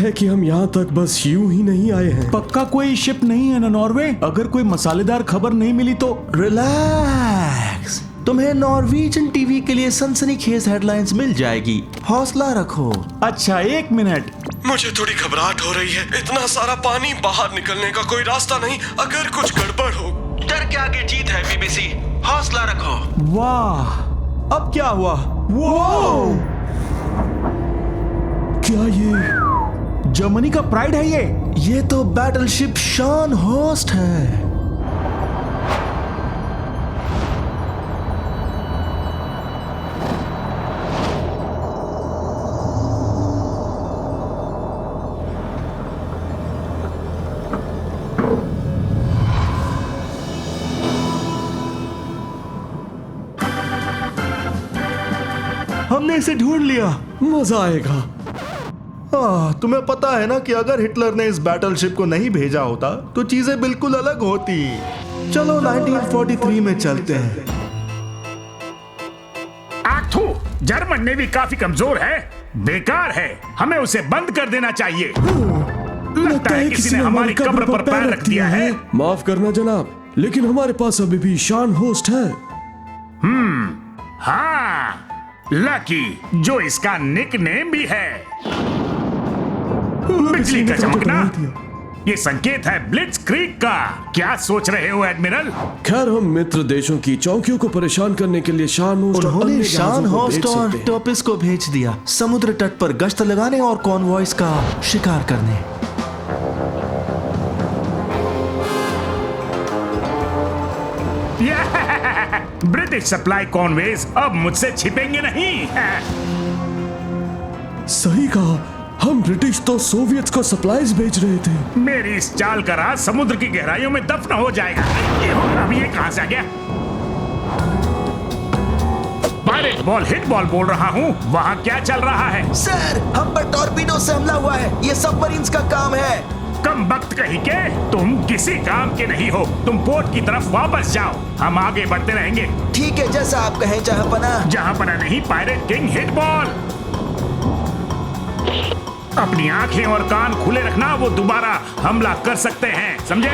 है कि हम यहाँ तक बस यूं ही नहीं आए हैं। पक्का कोई शिप नहीं है ना नॉर्वे? अगर कोई मसालेदार खबर नहीं मिली तो। रिलैक्स, तुम्हें नॉर्वेजियन टीवी के लिए सनसनीखेज हेडलाइंस मिल जाएगी, हौसला रखो। अच्छा 1 मिनट, मुझे थोड़ी घबराहट हो रही है। इतना सारा पानी, बाहर निकलने का कोई रास्ता नहीं। अगर कुछ गड़बड़ हो। डर के आगे जीत है बीबीसी, हौसला रखो। वाह, अब क्या हुआ? वो क्या ये जर्मनी का प्राइड है? ये तो बैटलशिप शान होस्ट है। हमने इसे ढूंढ लिया। मजा आएगा। तुम्हें पता है ना कि अगर हिटलर ने इस बैटलशिप को नहीं भेजा होता तो चीजें बिल्कुल अलग होती। चलो 1943 में चलते हैं। आखू, जर्मन नेवी काफी कमजोर है, बेकार है, हमें उसे बंद कर देना चाहिए। लगता है किसी ने हमारी कब्र पर पैर रख दिया है। माफ करना जनाब, लेकिन हमारे पास अभी भी शान होस्ट है। हाँ, लकी, जो इसका निकनेम भी है। बिजली का चमकना, ये संकेत है ब्लिट्ज क्रीक का। क्या सोच रहे हो एडमिरल? खैर, हम मित्र देशों की चौकियों को परेशान करने के लिए शान होस्ट उन्होंने शान होस्ट और टॉपिस को भेज दिया समुद्र तट पर गश्त लगाने और कॉन्वॉयज का शिकार करने। ब्रिटिश सप्लाई कॉन्वेज अब मुझसे छिपेंगे नहीं। सही कहा, हम ब्रिटिश तो सोवियत को सप्लाईज भेज रहे थे। मेरी इस चाल का राज समुद्र की गहराइयों में दफन हो जाएगा। अब ये कहां से आ गया? पायरेट बॉल हिट बॉल बोल रहा हूँ, वहाँ क्या चल रहा है? सर, हम पर टॉर्पीडो से हमला हुआ है, ये सबमरीन्स का काम है। कम वक्त कहीं के, तुम किसी काम के नहीं हो। तुम पोर्ट की तरफ वापस जाओ, हम आगे बढ़ते रहेंगे। ठीक है, जैसा आप कहें जहांपना। जहांपना नहीं, पायरेट किंग हिट बॉल। अपनी आंखें और कान खुले रखना, वो दोबारा हमला कर सकते हैं, समझे?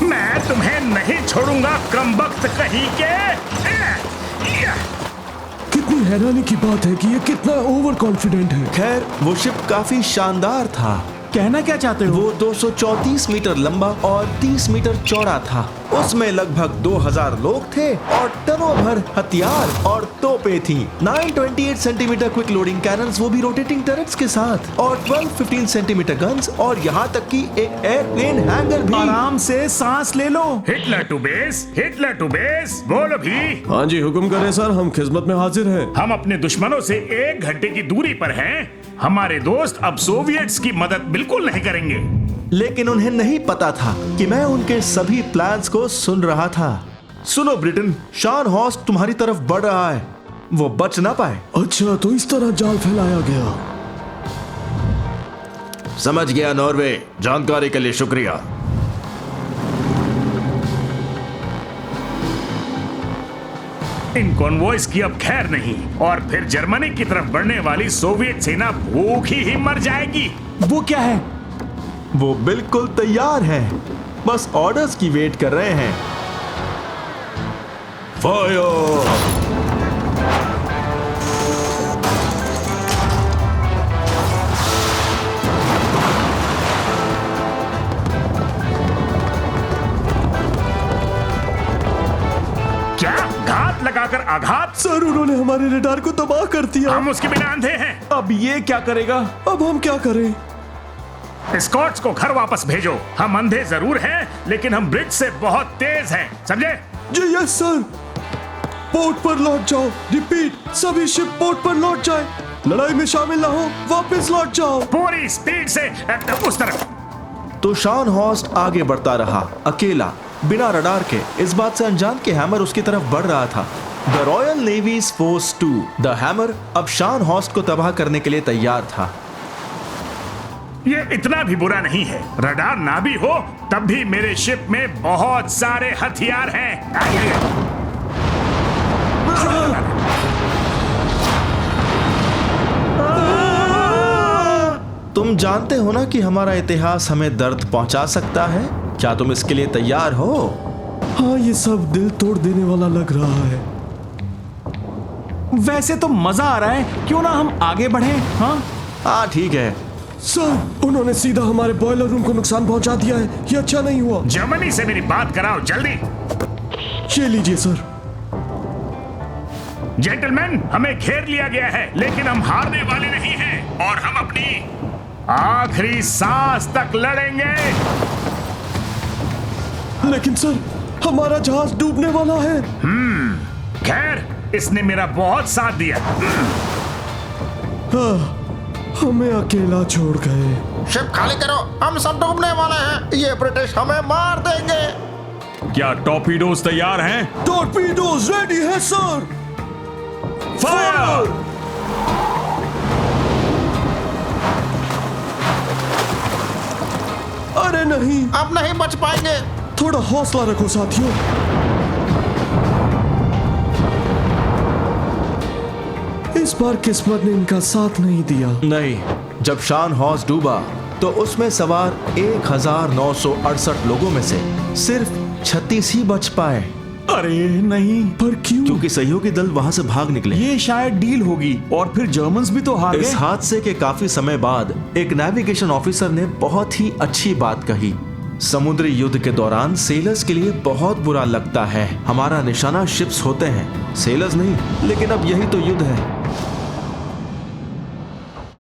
मैं तुम्हें नहीं छोड़ूंगा, कम वक्त कहीं के। कितनी हैरानी की बात है कि ये कितना ओवर कॉन्फिडेंट है। खैर, वो शिप काफी शानदार था। कहना क्या चाहते हो? वो 234 मीटर लंबा और 30 मीटर चौड़ा था। उसमें लगभग 2000 लोग थे और टनों भर हथियार और तोपें थी। 928 सेंटीमीटर क्विक लोडिंग कैनन्स, वो भी रोटेटिंग टर्रेट्स के साथ, और 12-15 सेंटीमीटर गन्स, और यहाँ तक कि एक एयरप्लेन हैंगर भी। आराम से सांस ले लो। Hitler to base, Hitler to base, बोलो भी। हाँ जी, हुक्म करें सर, हम खिदमत में हाजिर हैं। हम अपने दुश्मनों से 1 घंटे की दूरी पर हैं। हमारे दोस्त अब सोवियट्स की मदद बिल्कुल नहीं करेंगे। लेकिन उन्हें नहीं पता था कि मैं उनके सभी प्लान्स को सुन रहा था। सुनो ब्रिटेन, शान होस्ट तुम्हारी तरफ बढ़ रहा है, वो बच ना पाए। अच्छा, तो इस तरह जाल फैलाया गया। समझ गया नॉर्वे, जानकारी के लिए शुक्रिया। इन कॉन्वॉयज की अब खैर नहीं, और फिर जर्मनी की तरफ बढ़ने वाली सोवियत सेना भूखी ही मर जाएगी। वो क्या है? वो बिल्कुल तैयार है, बस ऑर्डर्स की वेट कर रहे हैं। फायर! क्या घात लगाकर आघात? सर, उन्होंने हमारे रडार को तबाह कर दिया। हम उसके बिना अंधे हैं। अब ये क्या करेगा? अब हम क्या करें? स्कॉट्स को घर वापस भेजो। हम अंधे जरूर हैं, लेकिन हम ब्रिज से बहुत तेज हैं, समझे? जी यस सर। पोर्ट पर लौट जाओ। रिपीट, सभी शिप पोर्ट पर लौट जाए। लड़ाई में शामिल ना हो, वापस लौट जाओ। पूरी स्पीड से उस तरफ। तो शान होस्ट आगे बढ़ता रहा, अकेला, बिना रडार के, इस बात से अनजान कि हैमर उसकी तरफ बढ़ रहा था। The royal navy's force 2, the hammer, अब शान होस्ट को तबाह करने के लिए तैयार था। ये इतना भी बुरा नहीं है। रडार ना भी हो, तब भी मेरे शिप में बहुत सारे हथियार हैं। तुम जानते हो ना कि हमारा इतिहास हमें दर्द पहुंचा सकता है। क्या तुम इसके लिए तैयार हो? हाँ, ये सब दिल तोड़ देने वाला लग रहा है। वैसे तो मजा आ रहा है, क्यों ना हम आगे बढ़ें? हाँ हाँ ठीक है। सर, उन्होंने सीधा हमारे बॉयलर रूम को नुकसान पहुंचा दिया है। ये अच्छा नहीं हुआ। जर्मनी से मेरी बात कराओ जल्दी। ये लीजिए सर। जेंटलमैन, हमें घेर लिया गया है, लेकिन हम हारने वाले नहीं हैं और हम अपनी आखिरी सांस तक लड़ेंगे। लेकिन सर, हमारा जहाज डूबने वाला है। खैर, इसने मेरा बहुत साथ दिया। हाँ, हमें अकेला छोड़ गए। शिप खाली करो, हम सब डूबने वाले हैं। ये ब्रिटिश हमें मार देंगे। क्या टॉर्पीडोज तैयार हैं? टॉर्पीडोज रेडी है सर। फायर! अरे नहीं, अब नहीं बच पाएंगे। थोड़ा हौसला रखो साथियों। इस बार किस्मत ने इनका साथ नहीं दिया। नहीं, जब शान हॉस डूबा तो उसमें सवार 1968 लोगों में से सिर्फ 36 ही बच पाए। अरे नहीं, पर क्यों? क्योंकि सहयोगी दल वहां से भाग निकले। ये शायद डील होगी और फिर जर्मन्स भी तो हार इस गए। हादसे के काफी समय बाद एक नेविगेशन ऑफिसर ने बहुत ही अच्छी बात कही। समुद्री युद्ध के दौरान सेलर्स के लिए बहुत बुरा लगता है। हमारा निशाना शिप्स होते हैं, सेलर्स नहीं। लेकिन अब यही तो युद्ध है।